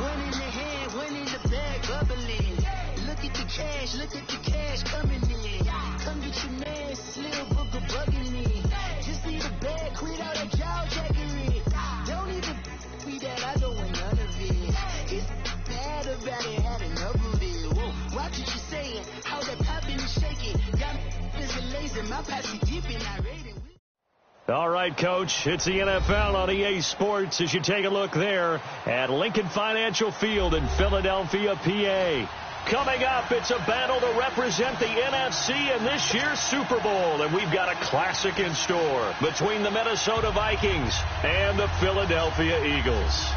One in the hand, one in the bag, bubbling. Look at the cash coming in. Come get your man, Slim Booker bugging me. Just need a bag, quit all that jaw jackery. Don't even be that, I don't want none of it. It's bad about it, had enough of it. Whoa, watch what you saying, how that popping and shaking. Got me is a laser, my posse dipping, I rate it. All right, Coach, it's the NFL on EA Sports as you take a look there at Lincoln Financial Field in Philadelphia, PA. Coming up, it's a battle to represent the NFC in this year's Super Bowl, and we've got a classic in store between the Minnesota Vikings and the Philadelphia Eagles.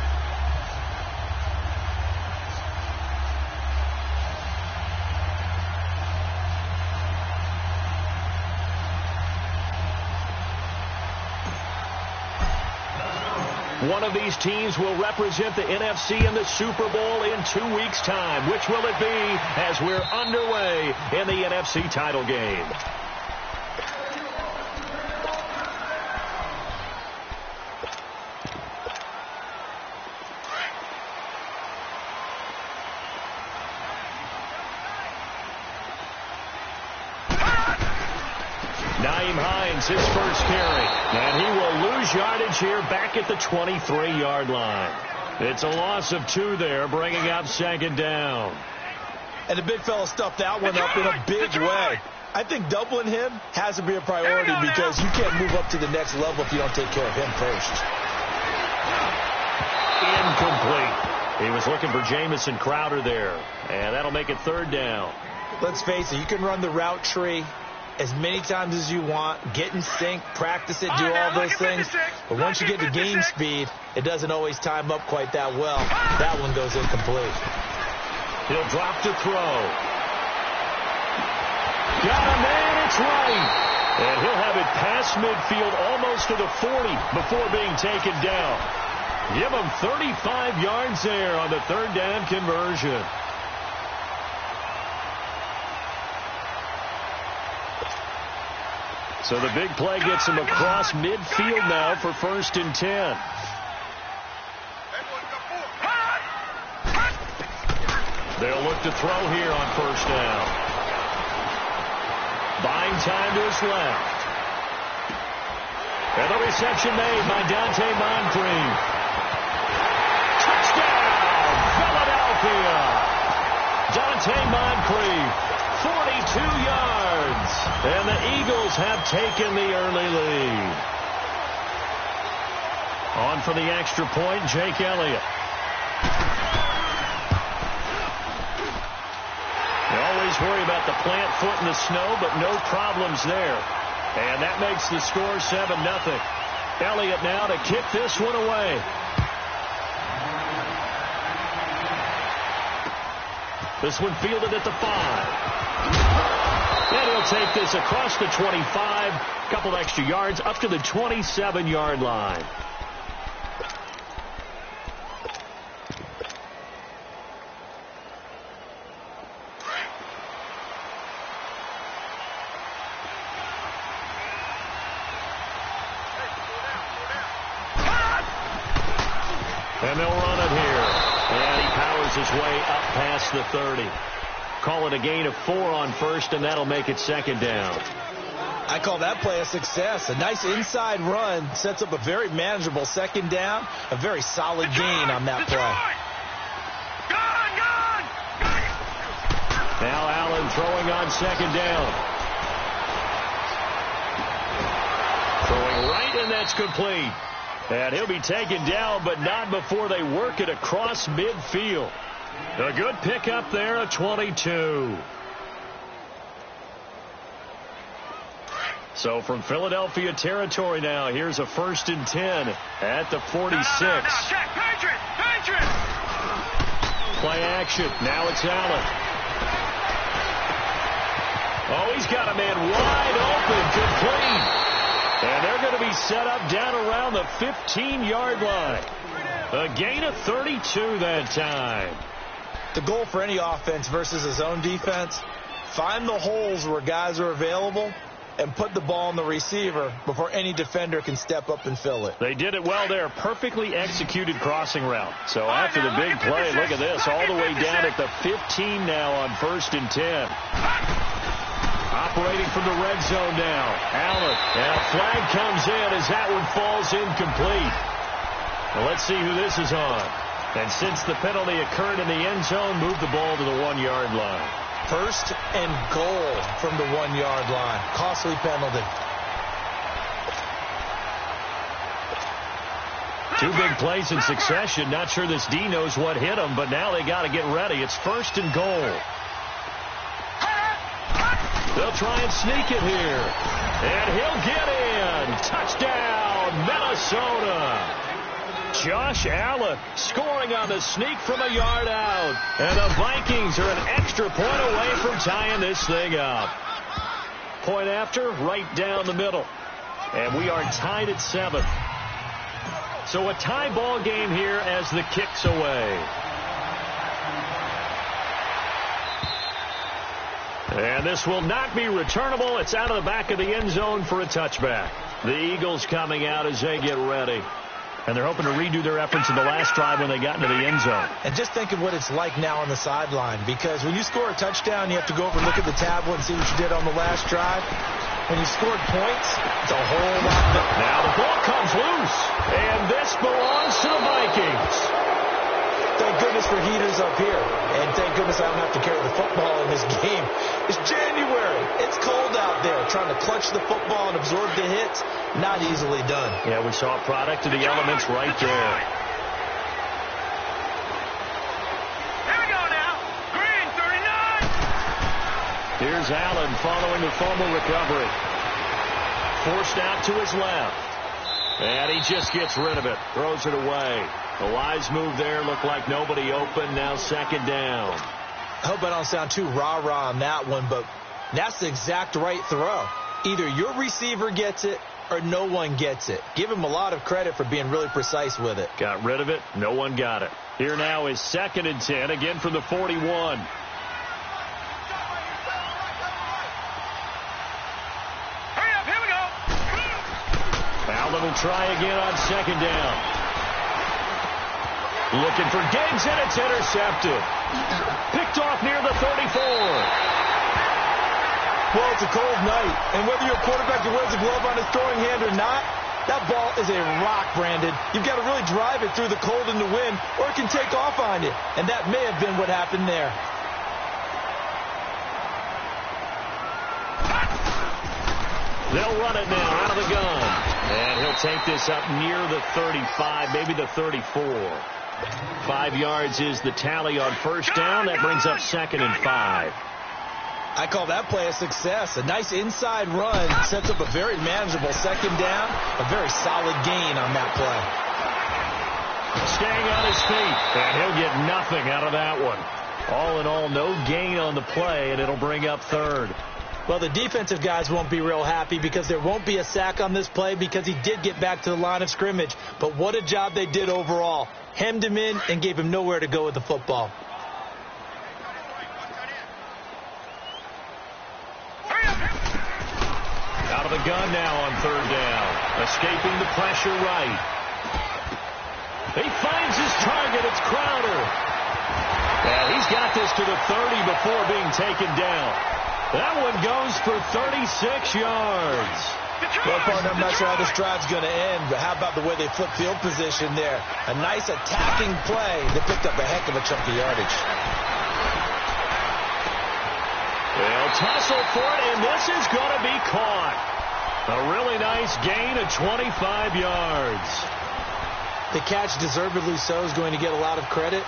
One of these teams will represent the NFC in the Super Bowl in 2 weeks' time. Which will it be as we're underway in the NFC title game? His first carry, and he will lose yardage here back at the 23-yard line. It's a loss of 2 there, bringing up second down. And the big fella stuffed that one up in a big way. I think doubling him has to be a priority because you can't move up to the next level if you don't take care of him first. Incomplete. He was looking for Jamison Crowder there, and that'll make it third down. Let's face it, you can run the route tree as many times as you want, get in sync, practice it, do all those things. But once you get to game speed, it doesn't always time up quite that well. That one goes incomplete. He'll drop to throw. Got a man, it's right. And he'll have it past midfield almost to the 40 before being taken down. Give him 35 yards there on the third down conversion. So the big play gets him across midfield now for 1st and 10. They'll look to throw here on 1st down. Buying time to his left. And the reception made by Dante Moncrief. Touchdown, Philadelphia. Dante Moncrief. 42 yards, and the Eagles have taken the early lead. On for the extra point, Jake Elliott. You always worry about the plant foot in the snow, but no problems there. And that makes the score 7-0. Elliott now to kick this one away. This one fielded at the 5. And he'll take this across the 25, a couple extra yards, up to the 27-yard line. And they'll run it here. And he powers his way up past the 30. Call it a gain of 4 on 1st, and that'll make it 2nd down. I call that play a success. A nice inside run sets up a very manageable 2nd down. A very solid gain on that play. Now Allen throwing on 2nd down. Throwing right, and that's complete. And he'll be taken down, but not before they work it across midfield. A good pickup there at 22. So from Philadelphia territory now, here's a 1st and 10 at the 46. Play action. Now it's Allen. Oh, he's got a man wide open, complete. And they're going to be set up down around the 15-yard line. A gain of 32 that time. The goal for any offense versus a zone defense, find the holes where guys are available and put the ball on the receiver before any defender can step up and fill it. They did it well there. Perfectly executed crossing route. So after the big play, look at this. All the way down at the 15 now on 1st and 10. Operating from the red zone now. Allen. And a flag comes in as that one falls incomplete. Well, let's see who this is on. And since the penalty occurred in the end zone, move the ball to the 1-yard line. 1st and goal from the 1-yard line. Costly penalty. Two big plays in succession. Not sure this D knows what hit him, but now they got to get ready. It's 1st and goal. They'll try and sneak it here. And he'll get in. Touchdown, Minnesota. Josh Allen scoring on the sneak from a yard out. And the Vikings are an extra point away from tying this thing up. Point after, right down the middle. And we are tied at 7. So a tie ball game here as the kick's away. And this will not be returnable. It's out of the back of the end zone for a touchback. The Eagles coming out as they get ready. And they're hoping to redo their efforts in the last drive when they got into the end zone. And just think of what it's like now on the sideline, because when you score a touchdown, you have to go over and look at the tablet and see what you did on the last drive. When you scored points, it's a whole lot better. Now the ball comes loose, and this belongs to the Vikings. Thank goodness for heaters up here. And thank goodness I don't have to carry the football in this game. It's January. It's cold out there. Trying to clutch the football and absorb the hits, not easily done. Yeah, we saw a product of the elements right there. Here we go now. Green, 39. Here's Allen following the fumble recovery. Forced out to his left. And he just gets rid of it. Throws it away. The wise move there. Looked like nobody open. Now 2nd down. I hope I don't sound too rah-rah on that one, but that's the exact right throw. Either your receiver gets it or no one gets it. Give him a lot of credit for being really precise with it. Got rid of it. No one got it. Here now is 2nd and 10. Again from the 41. Allen will try again on 2nd down. Looking for Diggs, and it's intercepted. Picked off near the 34. Well, it's a cold night, and whether you're a quarterback that wears a glove on his throwing hand or not, that ball is a rock, Brandon. You've got to really drive it through the cold and the wind, or it can take off on you, and that may have been what happened there. They'll run it now out of the gun. And he'll take this up near the 35, maybe the 34. 5 yards is the tally on 1st down. That brings up 2nd and 5. I call that play a success. A nice inside run sets up a very manageable 2nd down. A very solid gain on that play. Staying on his feet. And he'll get nothing out of that one. All in all, no gain on the play, and it'll bring up 3rd. Well, the defensive guys won't be real happy because there won't be a sack on this play because he did get back to the line of scrimmage. But what a job they did overall. Hemmed him in and gave him nowhere to go with the football. Out of the gun now on 3rd down. Escaping the pressure right. He finds his target. It's Crowder. And he's got this to the 30 before being taken down. That one goes for 36 yards. Well, partner, I'm not sure how this drive's going to end, but how about the way they flip field position there? A nice attacking play that picked up a heck of a chunk of yardage. They'll tussle for it, and this is going to be caught. A really nice gain of 25 yards. The catch, deservedly so, is going to get a lot of credit,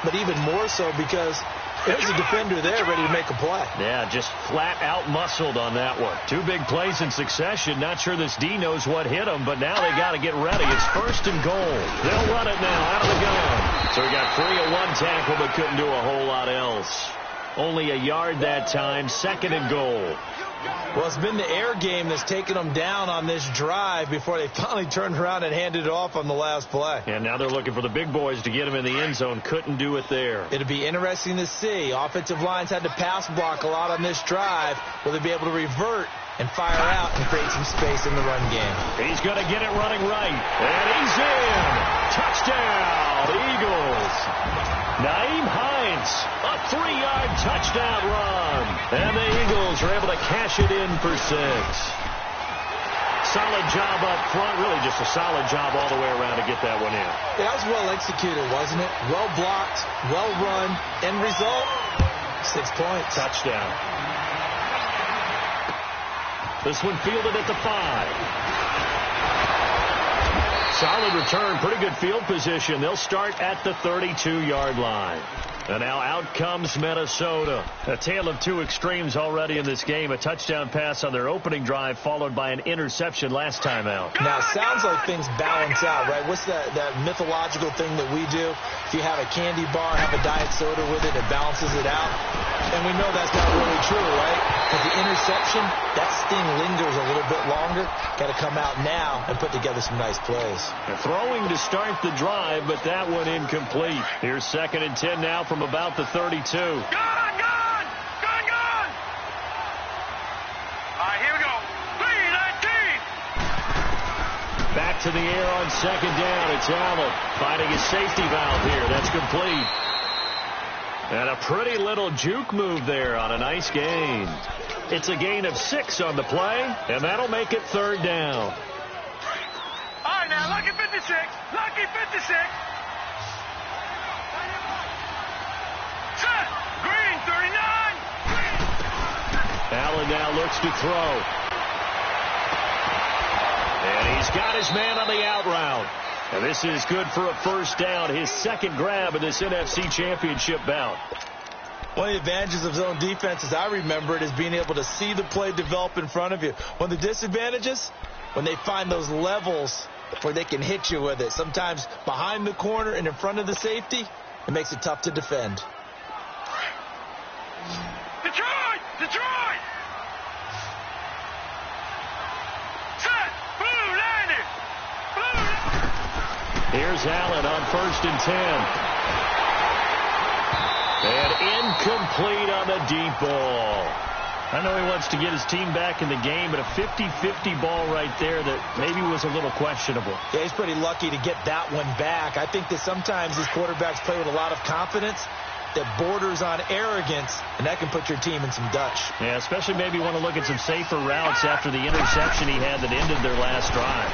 but even more so because there's a defender there ready to make a play. Yeah, just flat out muscled on that one. 2 big plays in succession. Not sure this D knows what hit him, but now they got to get ready. It's 1st and goal. They'll run it now out of the gun. So he got free of one tackle but couldn't do a whole lot else. Only a yard that time, 2nd and goal. Well, it's been the air game that's taken them down on this drive before they finally turned around and handed it off on the last play. And now they're looking for the big boys to get him in the end zone. Couldn't do it there. It'll be interesting to see. Offensive lines had to pass block a lot on this drive. Will they be able to revert and fire out and create some space in the run game? He's going to get it running right. And he's in. Touchdown, Eagles. Nyheim Hines, a 3-yard touchdown run. And the Eagles are able to cash it in for 6. Solid job up front. Really just a solid job all the way around to get that one in. That was well executed, wasn't it? Well blocked, well run. End result, 6 points. Touchdown. This one fielded at the 5. Solid return, pretty good field position. They'll start at the 32-yard line. And now out comes Minnesota. A tale of two extremes already in this game. A touchdown pass on their opening drive followed by an interception last time out. Now, it sounds like things balance out, right? What's that mythological thing that we do? If you have a candy bar, have a diet soda with it, it balances it out. And we know that's not really true, right? But the interception, that sting lingers a little bit longer. Got to come out now and put together some nice plays. They're throwing to start the drive, but that one incomplete. Here's 2nd and 10 now from about the 32. Gone! All right, here we go. 3-19. Back to the air on 2nd down. It's Allen finding his safety valve here. That's complete. And a pretty little juke move there on a nice gain. It's a gain of 6 on the play, and that'll make it 3rd down. All right, now, lucky 56. Lucky 56. Set. Green, 39. Allen now looks to throw. And he's got his man on the out route. And this is good for a 1st down, his 2nd grab in this NFC Championship bout. One of the advantages of zone defense, as I remember it, is being able to see the play develop in front of you. One of the disadvantages, when they find those levels where they can hit you with it, sometimes behind the corner and in front of the safety, it makes it tough to defend. Detroit! Detroit! Set. Blue landed. Blue. Here's Allen on 1st and 10. And incomplete on the deep ball. I know he wants to get his team back in the game, but a 50-50 ball right there that maybe was a little questionable. Yeah, he's pretty lucky to get that one back. I think that sometimes these quarterbacks play with a lot of confidence that borders on arrogance, and that can put your team in some Dutch. Yeah, especially maybe want to look at some safer routes after the interception he had that ended their last drive.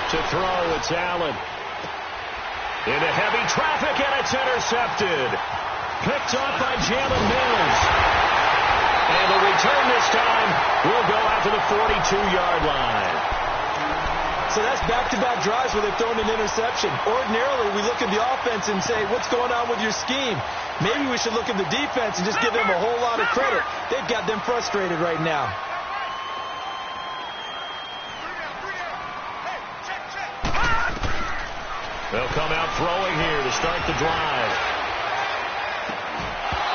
To throw, it's Allen. Into heavy traffic, and it's intercepted. Picked off by Jalen Mills. And the return this time will go out to the 42-yard line. So that's back-to-back drives where they've thrown an interception. Ordinarily, we look at the offense and say, what's going on with your scheme? Maybe we should look at the defense and just give them a whole lot of credit. They've got them frustrated right now. They'll come out throwing here to start the drive.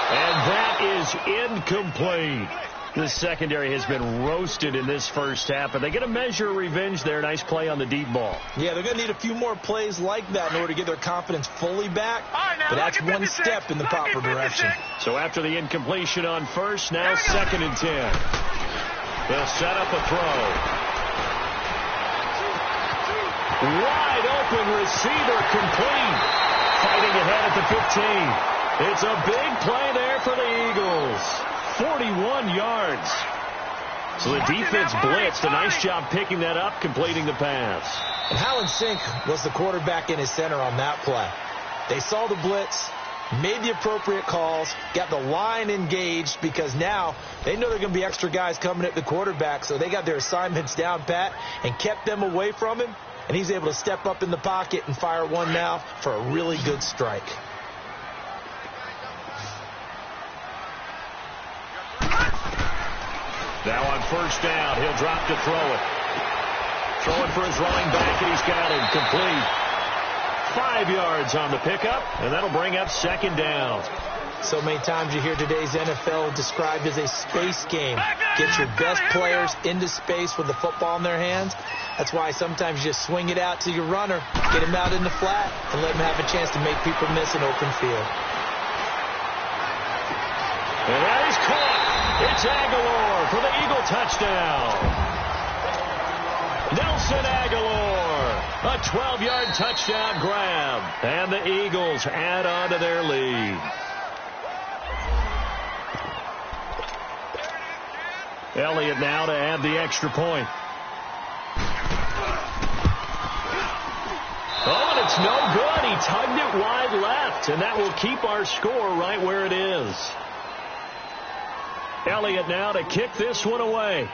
And that is incomplete. The secondary has been roasted in this first half, but they get a measure of revenge there. Nice play on the deep ball. Yeah, they're going to need a few more plays like that in order to get their confidence fully back. But that's one step in the proper direction. So after the incompletion on 1st, now 2nd and 10. They'll set up a throw. Wide open receiver, complete. Fighting ahead at the 15. It's a big play there for the Eagles. 41 yards. So the defense blitzed. A nice job picking that up, completing the pass. And Howland Sink was the quarterback in his center on that play. They saw the blitz, made the appropriate calls, got the line engaged because now they know they're going to be extra guys coming at the quarterback, so they got their assignments down pat and kept them away from him. And he's able to step up in the pocket and fire one now for a really good strike. Now on 1st down, he'll drop to throw it. Throwing for his running back, and he's got it complete. 5 yards on the pickup, and that'll bring up 2nd down. So many times you hear today's NFL described as a space game. Get your best players into space with the football in their hands. That's why sometimes you just swing it out to your runner, get him out in the flat, and let him have a chance to make people miss an open field. And that is caught. It's Aguilar for the Eagle touchdown. Nelson Aguilar, a 12-yard touchdown grab. And the Eagles add on to their lead. Elliott now to add the extra point. Oh, and it's no good. He tugged it wide left, and that will keep our score right where it is. Elliott now to kick this one away.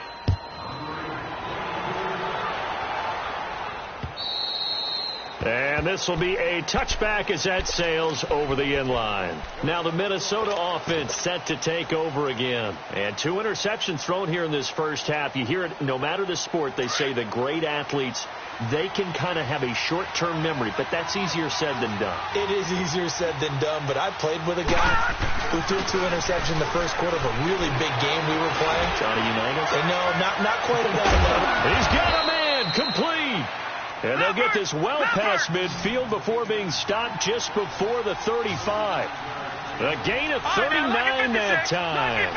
And this will be a touchback as that sails over the end line. Now the Minnesota offense set to take over again. And 2 interceptions thrown here in this first half. You hear it no matter the sport. They say the great athletes, they can kind of have a short-term memory, but that's easier said than done. It is easier said than done, but I played with a guy who threw 2 interceptions in the first quarter of a really big game we were playing. Johnny Unitas? No, not quite at that level. He's got a man complete. And they'll get this well past midfield before being stopped just before the 35. A gain of 39 that time.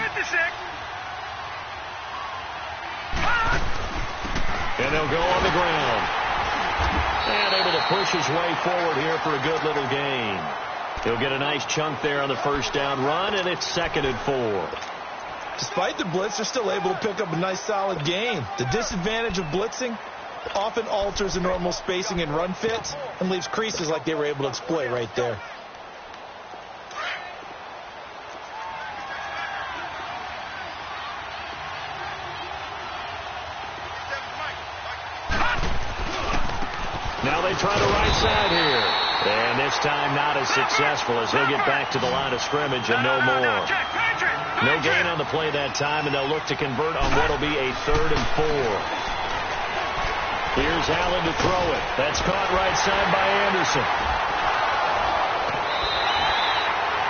And they'll go on the ground. And able to push his way forward here for a good little gain. He'll get a nice chunk there on the first down run, and it's 2nd and 4. Despite the blitz, they're still able to pick up a nice solid gain. The disadvantage of blitzing often alters the normal spacing and run fits and leaves creases like they were able to exploit right there. Now they try the right side here. And this time not as successful as he'll get back to the line of scrimmage and no more. No gain on the play that time, and they'll look to convert on what will be a 3rd and 4. Here's Allen to throw it. That's caught right side by Anderson.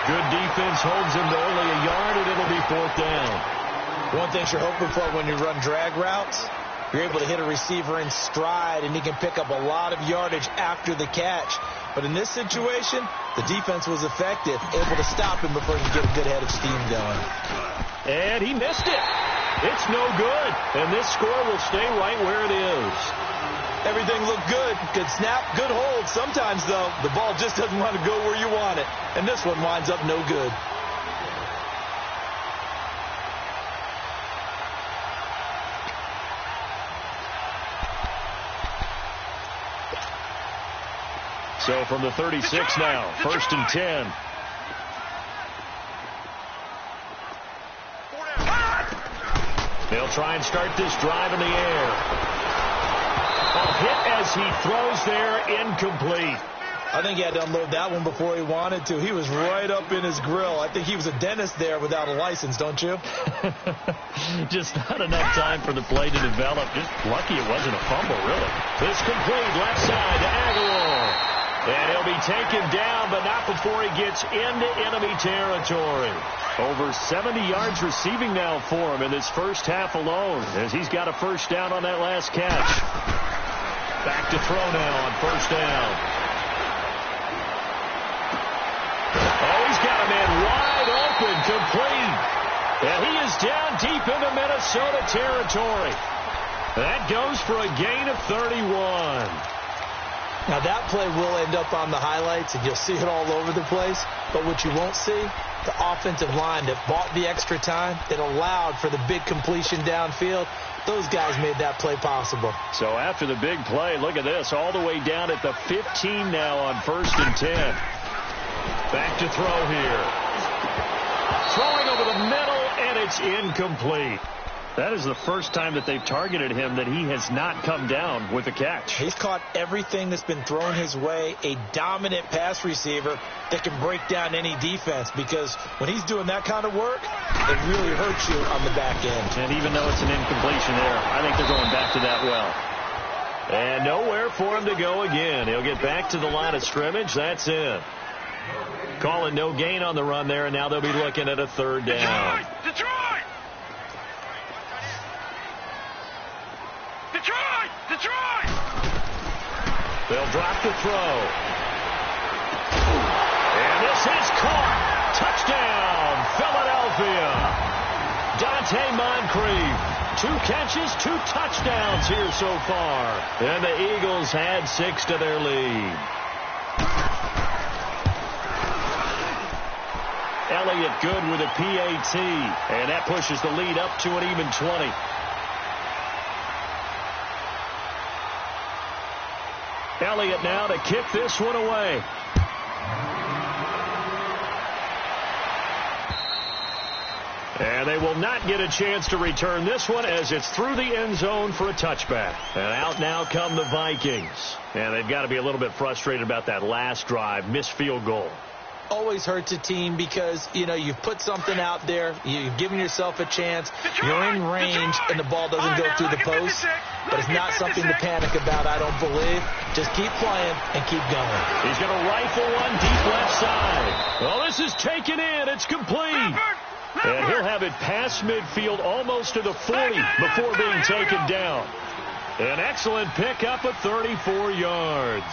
Good defense holds him to only a yard, and it'll be 4th down. One thing you're hoping for when you run drag routes, you're able to hit a receiver in stride, and he can pick up a lot of yardage after the catch. But in this situation, the defense was effective, able to stop him before he could get a good head of steam going. And he missed it. It's no good. And this score will stay right where it is. Everything looked good. Good snap, good hold. Sometimes, though, the ball just doesn't want to go where you want it. And this one winds up no good. So from the 36 now, 1st and 10. They'll try and start this drive in the air. A hit as he throws there, incomplete. I think he had to unload that one before he wanted to. He was right up in his grill. I think he was a dentist there without a license, don't you? Just not enough time for the play to develop. Just lucky it wasn't a fumble, really. This complete left side to Aguilar. And he'll be taken down, but not before he gets into enemy territory. Over 70 yards receiving now for him in this first half alone, as he's got a first down on that last catch. Back to throw now on 1st down. Oh, he's got a man wide open, complete. And he is down deep into Minnesota territory. That goes for a gain of 31. Now, that play will end up on the highlights, and you'll see it all over the place. But what you won't see, the offensive line that bought the extra time, that allowed for the big completion downfield, those guys made that play possible. So after the big play, look at this, all the way down at the 15 now on 1st and 10. Back to throw here. Throwing over the middle, and it's incomplete. That is the first time that they've targeted him that he has not come down with a catch. He's caught everything that's been thrown his way, a dominant pass receiver that can break down any defense, because when he's doing that kind of work, it really hurts you on the back end. And even though it's an incompletion there, I think they're going back to that well. And nowhere for him to go again. He'll get back to the line of scrimmage. That's it. Call it no gain on the run there, and now they'll be looking at a third down. Detroit! They'll drop the throw. And this is caught. Touchdown, Philadelphia. Dante Moncrief. 2 catches, 2 touchdowns here so far. And the Eagles add 6 to their lead. Elliott good with a PAT. And that pushes the lead up to an even 20. Elliott now to kick this one away. And they will not get a chance to return this one as it's through the end zone for a touchback. And out now come the Vikings. And they've got to be a little bit frustrated about that last drive, missed field goal. Always hurts a team because, you know, you've put something out there, you've given yourself a chance, you're in range, and the ball doesn't go through the post. But it's not something to panic about, I don't believe. Just keep playing and keep going. He's going to rifle one deep left side. Well, this is taken in. It's complete. And he'll have it past midfield almost to the 40 before being taken down. An excellent pickup of 34 yards.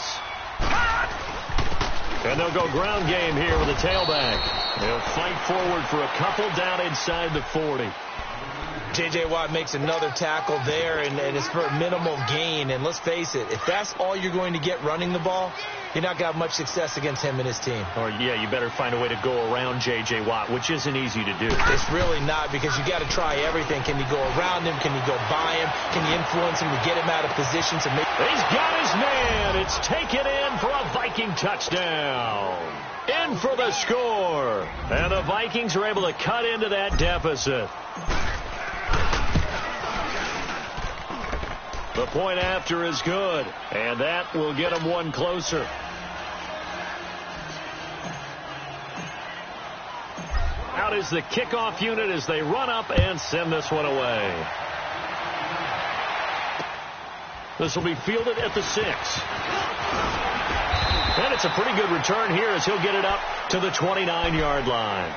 And they'll go ground game here with a tailback. They'll fight forward for a couple down inside the 40. J.J. Watt makes another tackle there, and it's for a minimal gain. And let's face it, if that's all you're going to get running the ball, you're not going to have much success against him and his team. Or, yeah, you better find a way to go around J.J. Watt, which isn't easy to do. It's really not, because you got to try everything. Can you go around him? Can you go by him? Can you influence him to get him out of position to make... He's got his man. It's taken in for a Viking touchdown. In for the score. And the Vikings are able to cut into that deficit. The point after is good, and that will get them one closer. Out is the kickoff unit as they run up and send this one away. This will be fielded at the 6. And it's a pretty good return here as he'll get it up to the 29-yard line.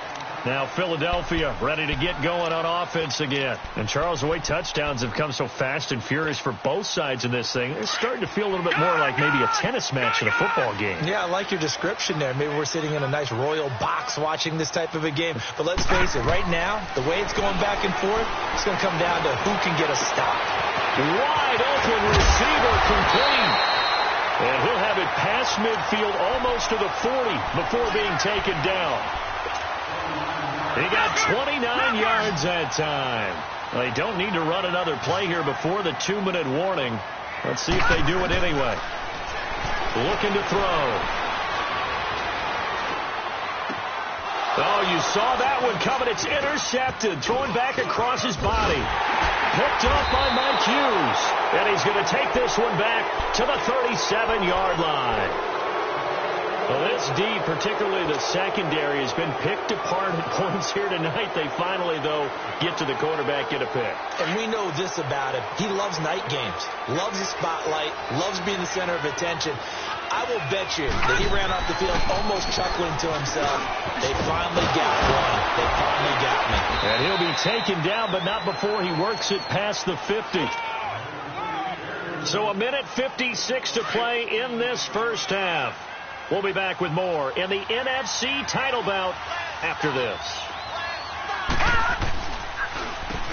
Now Philadelphia ready to get going on offense again. And Charles, the way touchdowns have come so fast and furious for both sides in this thing, it's starting to feel a little bit more like maybe a tennis match in a football game. Yeah, I like your description there. Maybe we're sitting in a nice royal box watching this type of a game. But let's face it, right now, the way it's going back and forth, it's going to come down to who can get a stop. Wide open receiver complete. And he'll have it past midfield almost to the 40 before being taken down. He got 29 yards that time. They don't need to run another play here before the 2-minute warning. Let's see if they do it anyway. Looking to throw. Oh, you saw that one coming. It's intercepted. Throwing back across his body. Picked up by Mike Hughes. And he's going to take this one back to the 37-yard line. Well, this D, particularly the secondary, has been picked apart at points here tonight. They finally, though, get to the quarterback, get a pick. And we know this about him. He loves night games, loves the spotlight, loves being the center of attention. I will bet you that he ran off the field almost chuckling to himself. They finally got one. They finally got me. And he'll be taken down, but not before he works it past the 50. So 1:56 to play in this first half. We'll be back with more in the NFC title bout after this.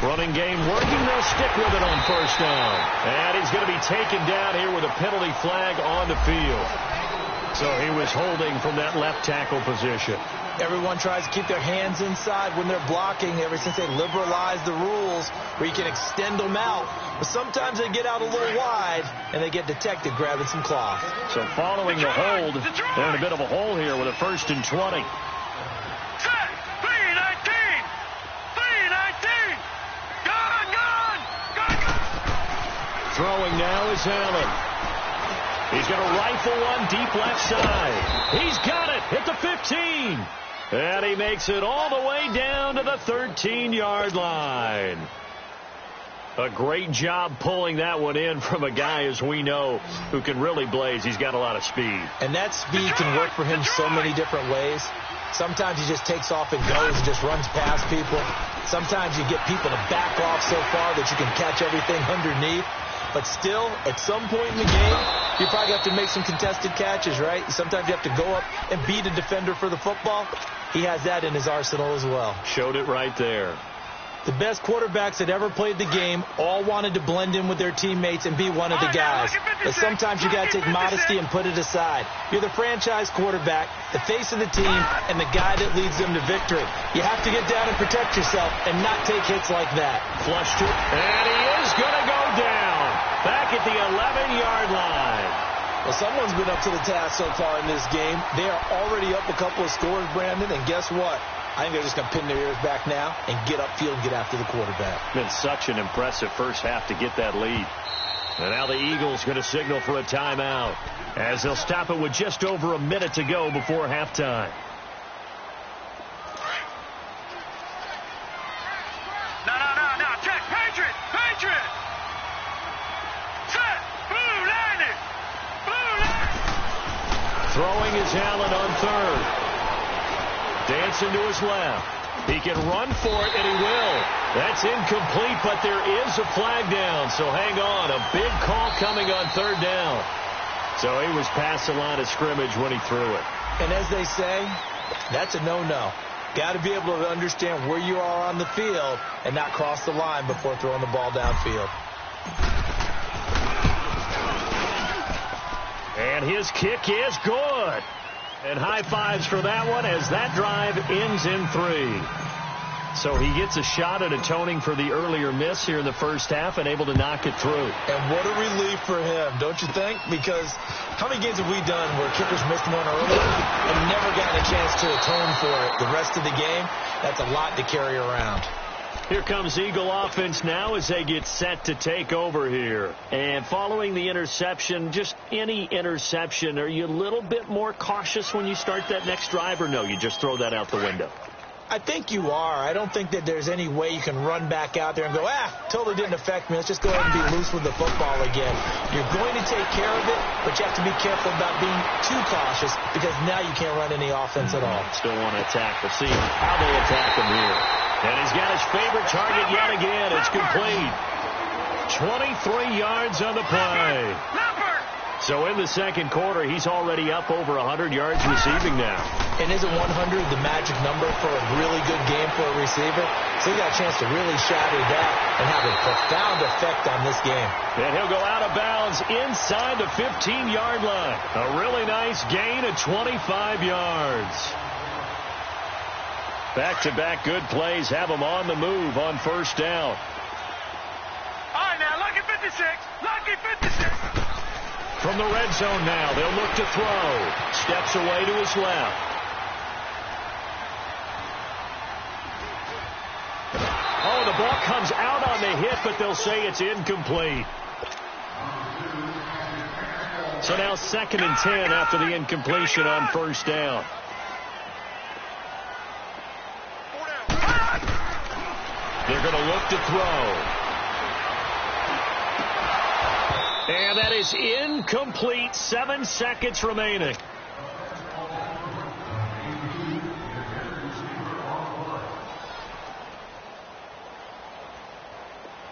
Running game working. They'll stick with it on first down. And he's going to be taken down here with a penalty flag on the field. So he was holding from that left tackle position. Everyone tries to keep their hands inside when they're blocking ever since they liberalized the rules where you can extend them out. But sometimes they get out a little wide and they get detected grabbing some cloth. So following the hold, they're in a bit of a hole here with a 1st and 20. Set. 3-19. 3-19. Gone. Throwing now is Allen. He's going to rifle one deep left side. He's got it at the 15. And he makes it all the way down to the 13-yard line. A great job pulling that one in from a guy, as we know, who can really blaze. He's got a lot of speed. And that speed can work for him so many different ways. Sometimes he just takes off and goes and just runs past people. Sometimes you get people to back off so far that you can catch everything underneath. But still, at some point in the game, you probably have to make some contested catches, right? Sometimes you have to go up and beat a defender for the football. He has that in his arsenal as well. Showed it right there. The best quarterbacks that ever played the game all wanted to blend in with their teammates and be one of the guys. But sometimes you got to take modesty and put it aside. You're the franchise quarterback, the face of the team, and the guy that leads them to victory. You have to get down and protect yourself and not take hits like that. Flushed it, and he is going to go down. Back at the 11-yard line. Well, someone's been up to the task so far in this game. They are already up a couple of scores, Brandon, and guess what? I think they're just going to pin their ears back now and get upfield and get after the quarterback. Been such an impressive first half to get that lead. And now the Eagles going to signal for a timeout as they'll stop it with just over a minute to go before halftime. No. Check. Patriot. Set. Blue landing. Throwing is Allen on third. Dancing to his left. He can run for it, and he will. That's incomplete, but there is a flag down, so hang on. A big call coming on third down. So he was past the line of scrimmage when he threw it. And as they say, that's a no-no. Got to be able to understand where you are on the field and not cross the line before throwing the ball downfield. And his kick is good. And high fives for that one as that drive ends in 3. So he gets a shot at atoning for the earlier miss here in the first half and able to knock it through. And what a relief for him, don't you think? Because how many games have we done where kickers missed one early and never gotten a chance to atone for it the rest of the game? That's a lot to carry around. Here comes Eagle offense now as they get set to take over here. And following the interception, just any interception, are you a little bit more cautious when you start that next drive, or no, you just throw that out the window? I think you are. I don't think that there's any way you can run back out there and go, totally didn't affect me. Let's just go ahead and be loose with the football again. You're going to take care of it, but you have to be careful about being too cautious because now you can't run any offense at all. Still want to attack. We'll see how they attack him here. And he's got his favorite target yet again. It's complete. 23 yards on the play. So in the second quarter, he's already up over 100 yards receiving now. And isn't 100 the magic number for a really good game for a receiver? So he got a chance to really shatter that and have a profound effect on this game. And he'll go out of bounds inside the 15-yard line. A really nice gain of 25 yards. Back-to-back good plays have him on the move on first down. All right, now, lucky 56. Lucky 56. From the red zone now, they'll look to throw. Steps away to his left. Oh, the ball comes out on the hit, but they'll say it's incomplete. So now 2nd and 10 after the incompletion on first down. They're going to look to throw. And that is incomplete. 7 seconds remaining.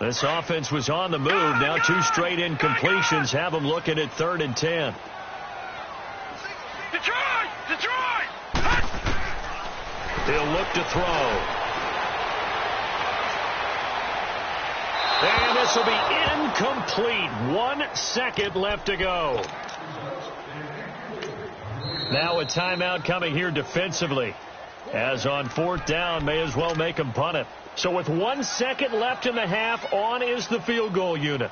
This offense was on the move. Now 2 straight incompletions have them looking at 3rd and 10. Detroit! He'll look to throw. And this will be incomplete. 1 second left to go. Now a timeout coming here defensively. As on 4th down, may as well make him punt it. So with 1 second left in the half, on is the field goal unit.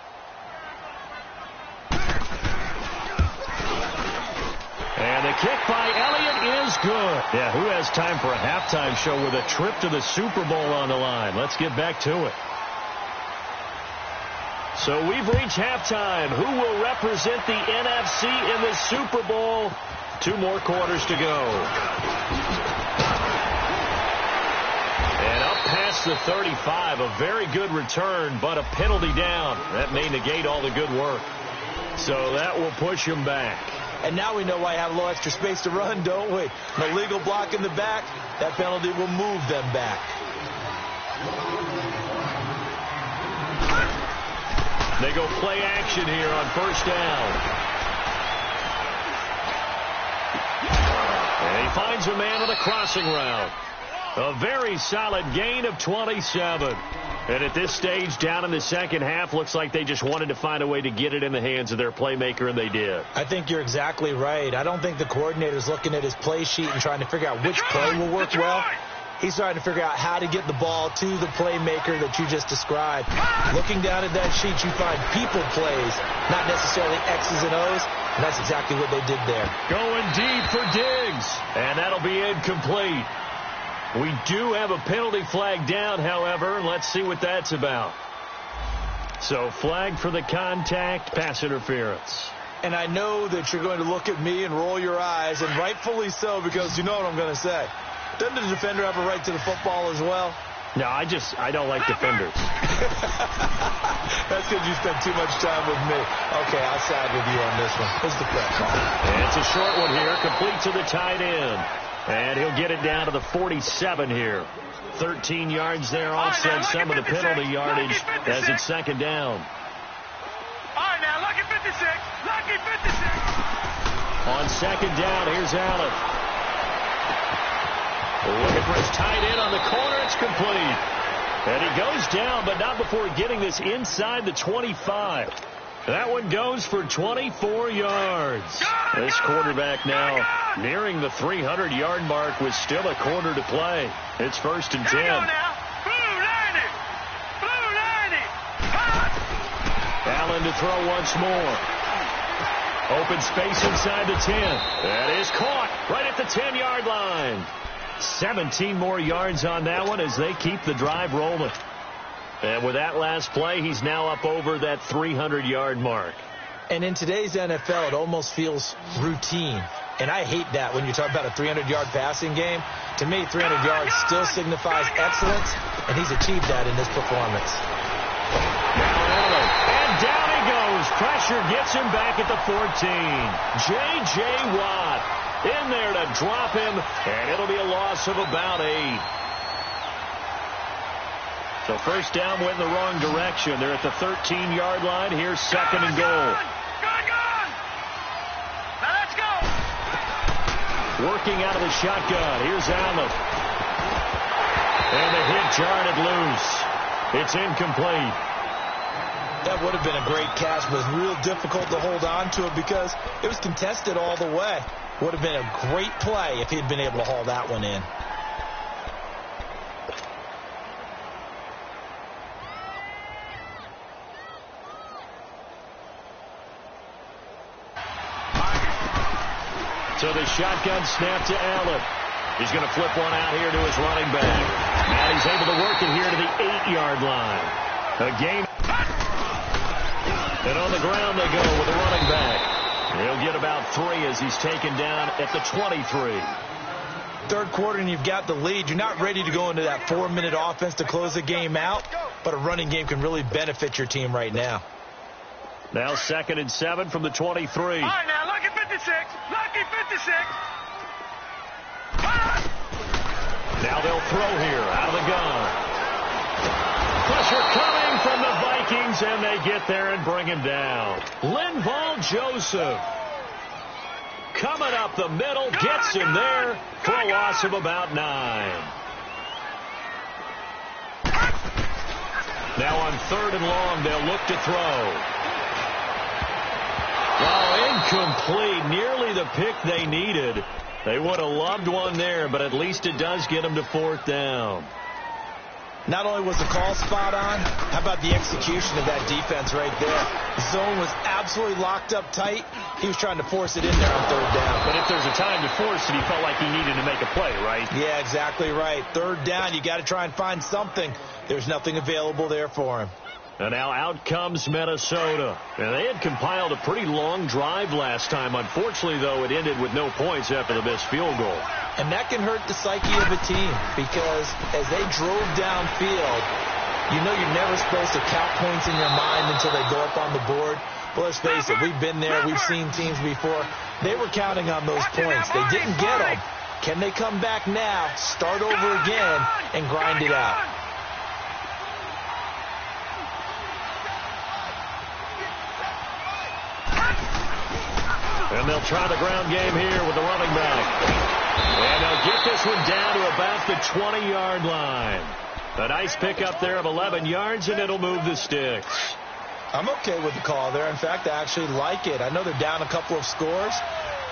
And the kick by Elliott is good. Yeah, who has time for a halftime show with a trip to the Super Bowl on the line? Let's get back to it. So we've reached halftime. Who will represent the NFC in the Super Bowl? 2 more quarters to go. And up past gets the 35. A very good return, but a penalty down. That may negate all the good work. So that will push him back. And now we know why I have a little extra space to run, don't we? An illegal block in the back, that penalty will move them back. They go play action here on first down. And he finds a man on a crossing route. A very solid gain of 27. And at this stage, down in the second half, looks like they just wanted to find a way to get it in the hands of their playmaker, and they did. I think you're exactly right. I don't think the coordinator's looking at his play sheet and trying to figure out which play will work well. He's trying to figure out how to get the ball to the playmaker that you just described. Looking down at that sheet, you find people plays, not necessarily X's and O's, and that's exactly what they did there. Going deep for Diggs, and that'll be incomplete. We do have a penalty flag down, however. Let's see what that's about. So flag for the contact, pass interference. And I know that you're going to look at me and roll your eyes, and rightfully so, because you know what I'm going to say. Doesn't the defender have a right to the football as well? No, I don't like defenders. That's because you spent too much time with me. Okay, I'll side with you on this one. What's the play call? And it's a short one here, complete to the tight end. And he'll get it down to the 47 here. 13 yards there, offset some of the penalty yardage as it's second down. All right, now, lucky 56. Lucky 56. On second down, here's Allen. Looking for his tight end on the corner. It's complete. And he goes down, but not before getting this inside the 25. That one goes for 24 yards. This quarterback now nearing the 300-yard mark with still a quarter to play. It's first and 10. Blue 90. Blue 90. Allen to throw once more. Open space inside the 10. That is caught right at the 10-yard line. 17 more yards on that one as they keep the drive rolling. And with that last play, he's now up over that 300-yard mark. And in today's NFL, it almost feels routine. And I hate that when you talk about a 300-yard passing game. To me, 300 yards still signifies excellence, and he's achieved that in this performance. Now Allen, and down he goes. Pressure gets him back at the 14. J.J. Watt in there to drop him, and it'll be a loss of about 8. So first down went in the wrong direction. They're at the 13-yard line. Here's second and goal. Gone. Now let's go. Working out of the shotgun. Here's Allen. And the hit jarred loose. It's incomplete. That would have been a great catch, but it's real difficult to hold on to it because it was contested all the way. Would have been a great play if he'd been able to haul that one in. So the shotgun snap to Allen. He's going to flip one out here to his running back. And he's able to work it here to the 8-yard line. A gain. And on the ground they go with the running back. He'll get about 3 as he's taken down at the 23. Third quarter and you've got the lead. You're not ready to go into that 4-minute offense to close the game out, but a running game can really benefit your team right now. Now second and 7 from the 23. All right, now, lucky 56. Lucky 56. Now they'll throw here out of the gun. Pressure coming from the Vikings, and they get there and bring him down. Linval Joseph coming up the middle, gets him there for a loss of about 9. Now on third and long, they'll look to throw. Oh, incomplete. Nearly the pick they needed. They would have loved one there, but at least it does get them to fourth down. Not only was the call spot on, how about the execution of that defense right there? The zone was absolutely locked up tight. He was trying to force it in there on third down. But if there's a time to force it, he felt like he needed to make a play, right? Yeah, exactly right. Third down, you got to try and find something. There's nothing available there for him. And now out comes Minnesota. And they had compiled a pretty long drive last time. Unfortunately, though, it ended with no points after the missed field goal. And that can hurt the psyche of a team because as they drove downfield, you know you're never supposed to count points in your mind until they go up on the board. But let's face it, we've been there. We've seen teams before. They were counting on those points. They didn't get them. Can they come back now, start over again, and grind it out? And they'll try the ground game here with the running back. And they'll get this one down to about the 20-yard line. A nice pickup there of 11 yards, and it'll move the sticks. I'm okay with the call there. In fact, I actually like it. I know they're down a couple of scores,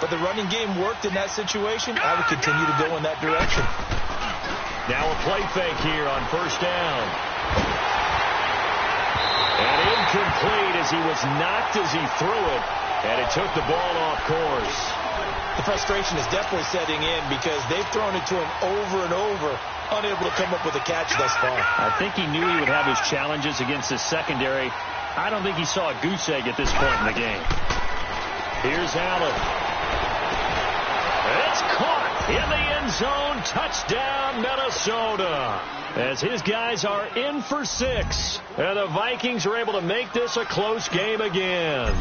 but the running game worked in that situation. I would continue to go in that direction. Now a play fake here on first down. And incomplete as he was knocked as he threw it. And it took the ball off course. The frustration is definitely setting in because they've thrown it to him over and over, unable to come up with a catch thus far. I think he knew he would have his challenges against his secondary. I don't think he saw a goose egg at this point in the game. Here's Allen. It's caught in the end zone. Touchdown, Minnesota. As his guys are in for 6. And the Vikings are able to make this a close game again.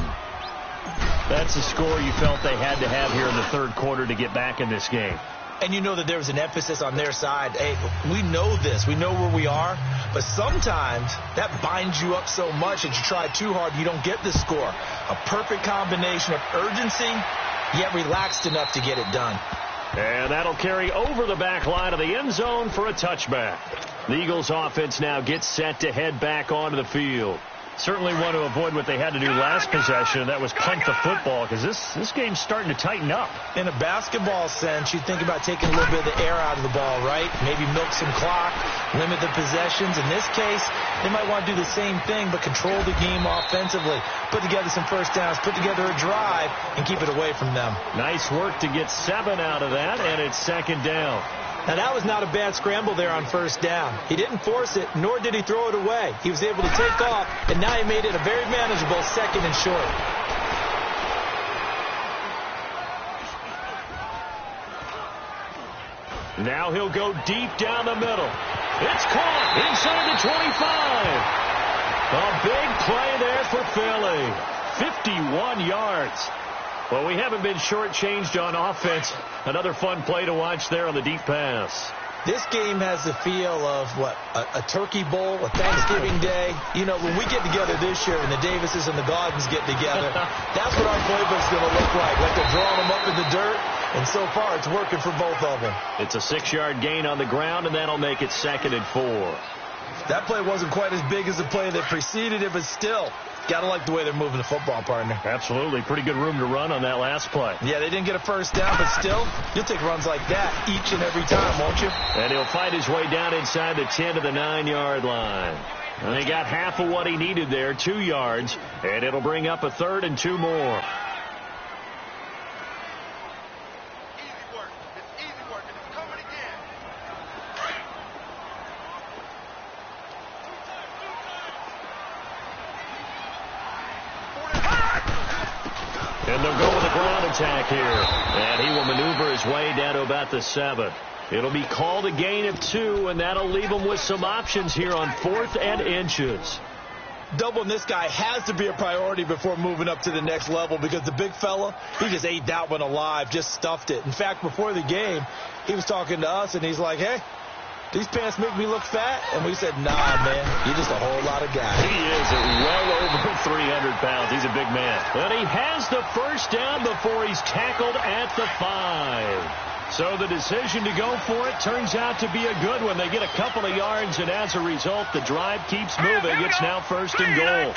That's the score you felt they had to have here in the third quarter to get back in this game. And you know that there was an emphasis on their side. Hey, we know this. We know where we are. But sometimes that binds you up so much that you try too hard, you don't get the score. A perfect combination of urgency, yet relaxed enough to get it done. And that'll carry over the back line of the end zone for a touchback. The Eagles offense now gets set to head back onto the field. Certainly want to avoid what they had to do last possession, and that was punt the football, because this game's starting to tighten up. In a basketball sense, you think about taking a little bit of the air out of the ball, right? Maybe milk some clock, limit the possessions. In this case, they might want to do the same thing, but control the game offensively. Put together some first downs, put together a drive, and keep it away from them. Nice work to get 7 out of that, and it's second down. Now, that was not a bad scramble there on first down. He didn't force it, nor did he throw it away. He was able to take off, and now he made it a very manageable second and short. Now he'll go deep down the middle. It's caught inside the 25. A big play there for Philly. 51 yards. Well, we haven't been shortchanged on offense. Another fun play to watch there on the deep pass. This game has the feel of, a turkey bowl, a Thanksgiving day. You know, when we get together this year and the Davises and the Gardens get together, that's what our playbook's going to look like they're drawing them up in the dirt. And so far, it's working for both of them. It's a 6-yard gain on the ground, and that'll make it 2nd and 4. That play wasn't quite as big as the play that preceded it, but still, got to like the way they're moving the football, partner. Absolutely. Pretty good room to run on that last play. Yeah, they didn't get a first down, but still, you'll take runs like that each and every time, won't you? And he'll fight his way down inside the 10 to the 9-yard line. And he got half of what he needed there, 2 yards, and it'll bring up a 3rd and 2 more. And they'll go with a ground attack here. And he will maneuver his way down to about the 7. It'll be called a gain of 2, and that'll leave him with some options here on 4th and inches. Doubling this guy has to be a priority before moving up to the next level because the big fella, he just ate that one alive, just stuffed it. In fact, before the game, he was talking to us, and he's like, hey, these pants make me look fat? And we said, nah, man, you're just a whole lot of guy. He is well over 300 pounds. He's a big man. And he has the first down before he's tackled at the 5. So the decision to go for it turns out to be a good one. They get a couple of yards, and as a result, the drive keeps moving. It's now 1st and goal.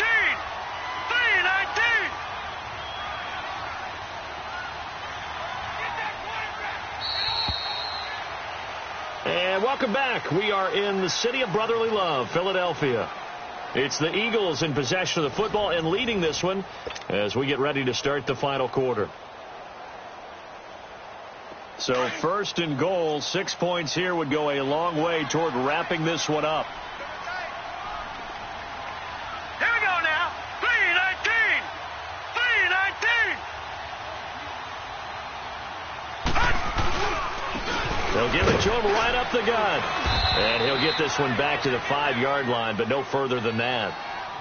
And welcome back. We are in the city of brotherly love, Philadelphia. It's the Eagles in possession of the football and leading this one as we get ready to start the final quarter. So 1st and goal, 6 points here would go a long way toward wrapping this one up. They'll give it to him right up the gut. And he'll get this one back to the 5-yard line, but no further than that.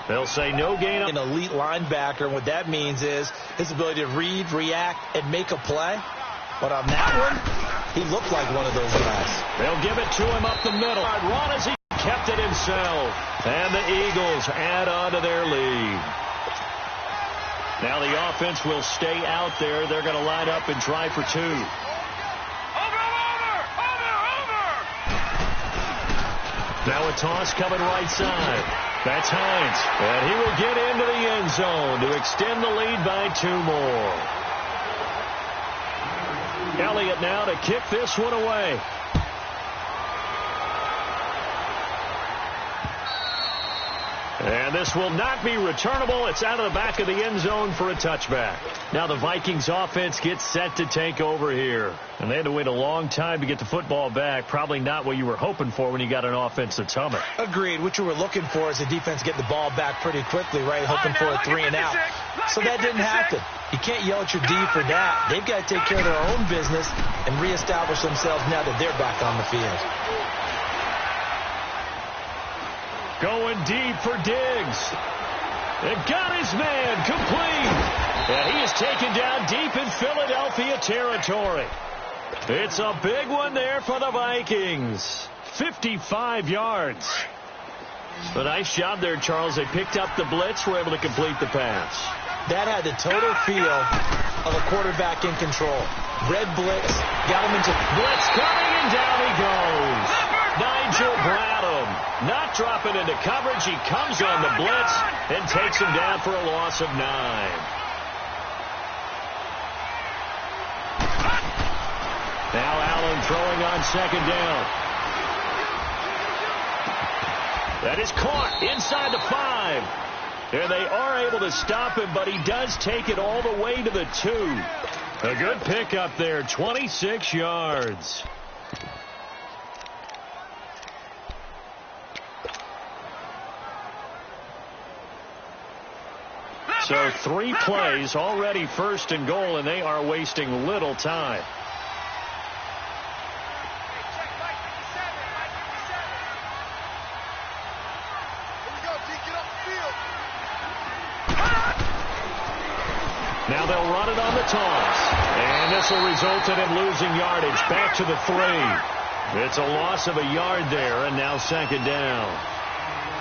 They'll say no gain. An elite linebacker, and what that means is his ability to read, react, and make a play. But on that one, he looked like one of those guys. They'll give it to him up the middle. Ron as he kept it himself. And the Eagles add on to their lead. Now the offense will stay out there. They're going to line up and try for 2. Now a toss coming right side. That's Hines. And he will get into the end zone to extend the lead by 2 more. Elliott now to kick this one away. And this will not be returnable. It's out of the back of the end zone for a touchback. Now the Vikings offense gets set to take over here. And they had to wait a long time to get the football back. Probably not what you were hoping for when you got an offense that's humming. Agreed. What you were looking for is the defense getting the ball back pretty quickly, right? Hoping for a 3 and out. So that didn't happen. You can't yell at your D for that. They've got to take care of their own business and reestablish themselves now that they're back on the field. Going deep for Diggs. And got his man complete. And he is taken down deep in Philadelphia territory. It's a big one there for the Vikings. 55 yards. A nice job there, Charles. They picked up the blitz, were able to complete the pass. That had the total feel of a quarterback in control. Red blitz, got him into blitz coming, and down he goes. Nigel Bradham not dropping into coverage. He comes on the blitz and takes him down for a loss of 9. Now Allen throwing on 2nd down. That is caught inside the 5. And they are able to stop him, but he does take it all the way to the 2. A good pickup there, 26 yards. So 3 plays, already 1st and goal, and they are wasting little time. Now they'll run it on the toss. And this will result in him losing yardage back to the 3. It's a loss of a yard there, and now 2nd down.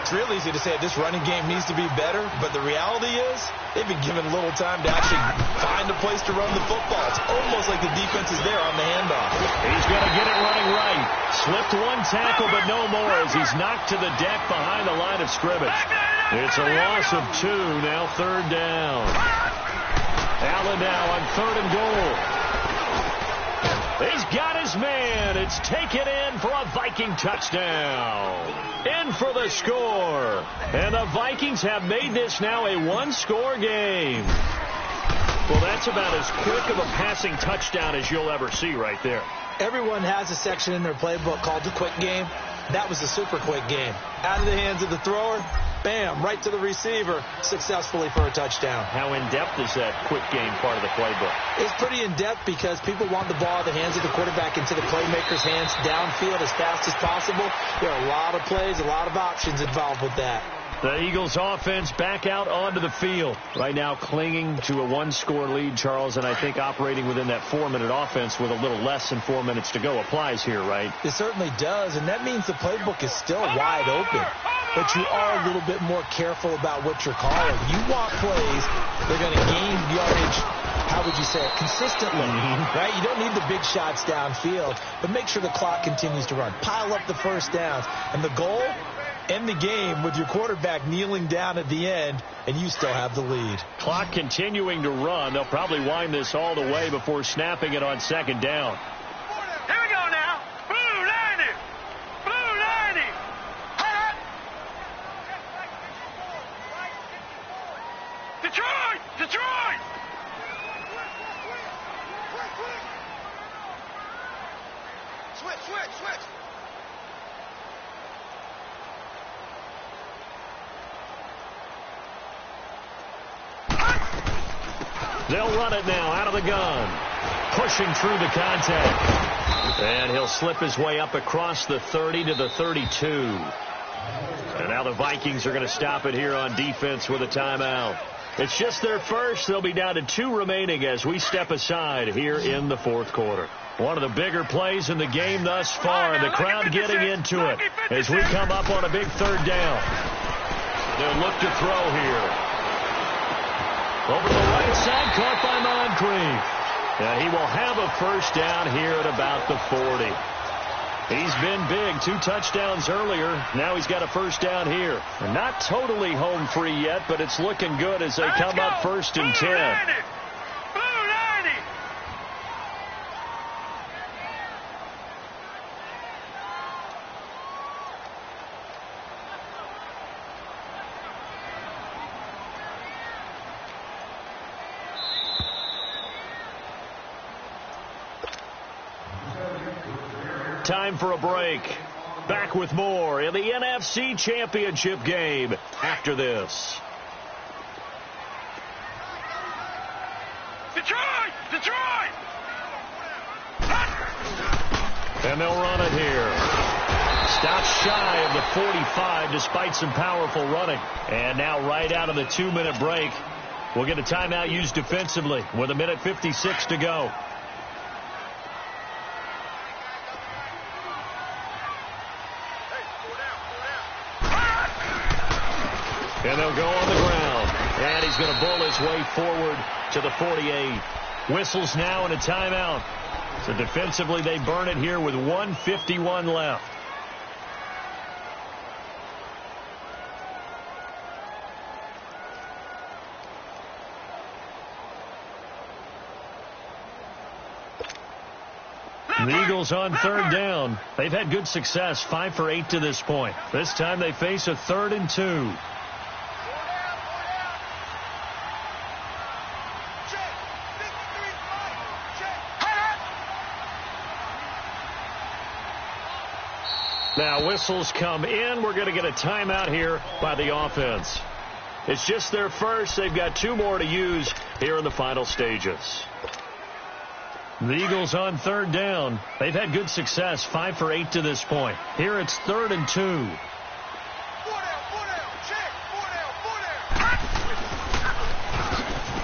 It's real easy to say this running game needs to be better, but the reality is they've been given little time to actually find a place to run the football. It's almost like the defense is there on the handoff. He's going to get it running right. Slipped 1 tackle, but no more as he's knocked to the deck behind the line of scrimmage. It's a loss of 2, now 3rd down. Allen now on 3rd and goal. He's got his man. It's taken in for a Viking touchdown. In for the score. And the Vikings have made this now a 1-score game. Well, that's about as quick of a passing touchdown as you'll ever see right there. Everyone has a section in their playbook called the quick game. That was a super quick game. Out of the hands of the thrower, bam, right to the receiver, successfully for a touchdown. How in-depth is that quick game part of the playbook? It's pretty in-depth because people want the ball in the hands of the quarterback into the playmaker's hands downfield as fast as possible. There are a lot of plays, a lot of options involved with that. The Eagles offense back out onto the field. Right now clinging to a 1-score lead, Charles, and I think operating within that 4-minute offense with a little less than 4 minutes to go applies here, right? It certainly does, and that means the playbook is still wide open. But you are a little bit more careful about what you're calling. You want plays that are going to gain yardage, how would you say it, consistently, right? You don't need the big shots downfield, but make sure the clock continues to run. Pile up the first downs. And the goal, end the game with your quarterback kneeling down at the end, and you still have the lead. Clock continuing to run. They'll probably wind this all the way before snapping it on 2nd down. Here we go now. Blue 90. Blue 90. Detroit! Detroit! Switch. They'll run it now out of the gun. Pushing through the contact. And he'll slip his way up across the 30 to the 32. And now the Vikings are going to stop it here on defense with a timeout. It's just their first. They'll be down to 2 remaining as we step aside here in the fourth quarter. One of the bigger plays in the game thus far, and the crowd getting into it as we come up on a big third down. They'll look to throw here. Over the right side, caught by Moncrief. And he will have a first down here at about the 40. He's been big, 2 touchdowns earlier. Now he's got a first down here. And not totally home free yet, but it's looking good as they come up first and 10. Time for a break. Back with more in the NFC Championship game after this. Detroit! Detroit! And they'll run it here. Stops shy of the 45 despite some powerful running. And now right out of the 2-minute break, we'll get a timeout used defensively with 1:56 to go. And they'll go on the ground. And he's going to bull his way forward to the 48. Whistles now in a timeout. So defensively, they burn it here with 1:51 left. The Eagles on third down. They've had good success, 5 for 8 to this point. This time they face a 3rd and 2. Now whistles come in. We're going to get a timeout here by the offense. It's just their first. They've got 2 more to use here in the final stages. The Eagles on third down. They've had good success, 5 for 8 to this point. Here it's 3rd and 2.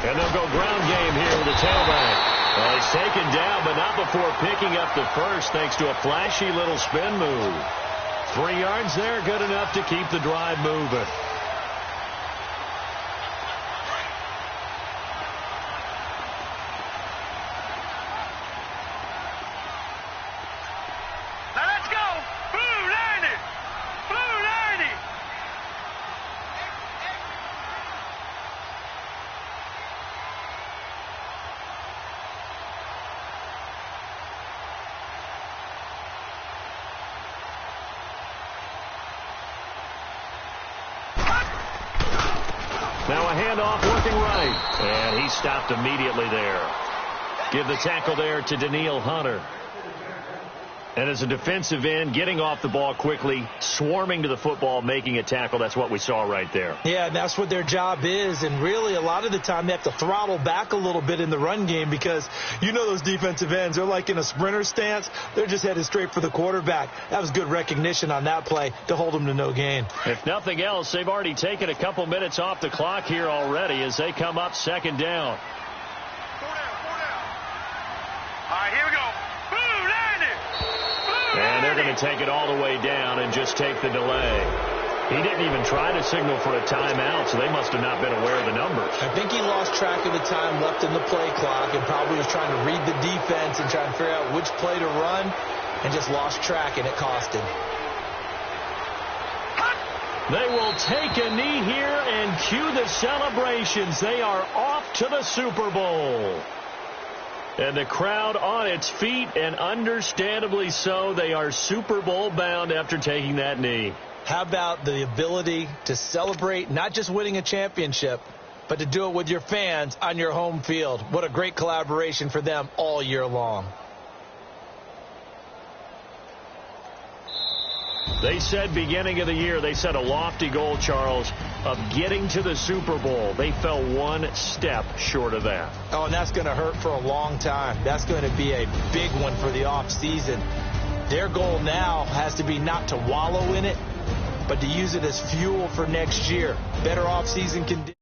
And they'll go ground game here with the tailback. Well, he's taken down, but not before picking up the first thanks to a flashy little spin move. 3 yards there, good enough to keep the drive moving. Now a handoff working right. And he stopped immediately there. Give the tackle there to Danielle Hunter. And as a defensive end, getting off the ball quickly, swarming to the football, making a tackle. That's what we saw right there. Yeah, and that's what their job is. And really, a lot of the time, they have to throttle back a little bit in the run game because you know those defensive ends, they're like in a sprinter stance. They're just headed straight for the quarterback. That was good recognition on that play to hold them to no gain. If nothing else, they've already taken a couple minutes off the clock here already as they come up 2nd down. 4 down. All right, here we go. And they're going to take it all the way down and just take the delay. He didn't even try to signal for a timeout, so they must have not been aware of the numbers. I think he lost track of the time left in the play clock and probably was trying to read the defense and trying to figure out which play to run and just lost track, and it cost him. They will take a knee here and cue the celebrations. They are off to the Super Bowl. And the crowd on its feet, and understandably so. They are Super Bowl bound after taking that knee. How about the ability to celebrate not just winning a championship, but to do it with your fans on your home field? What a great collaboration for them all year long. They said beginning of the year, they set a lofty goal, Charles, of getting to the Super Bowl. They fell one step short of that. Oh, and that's going to hurt for a long time. That's going to be a big one for the offseason. Their goal now has to be not to wallow in it, but to use it as fuel for next year. Better offseason conditions.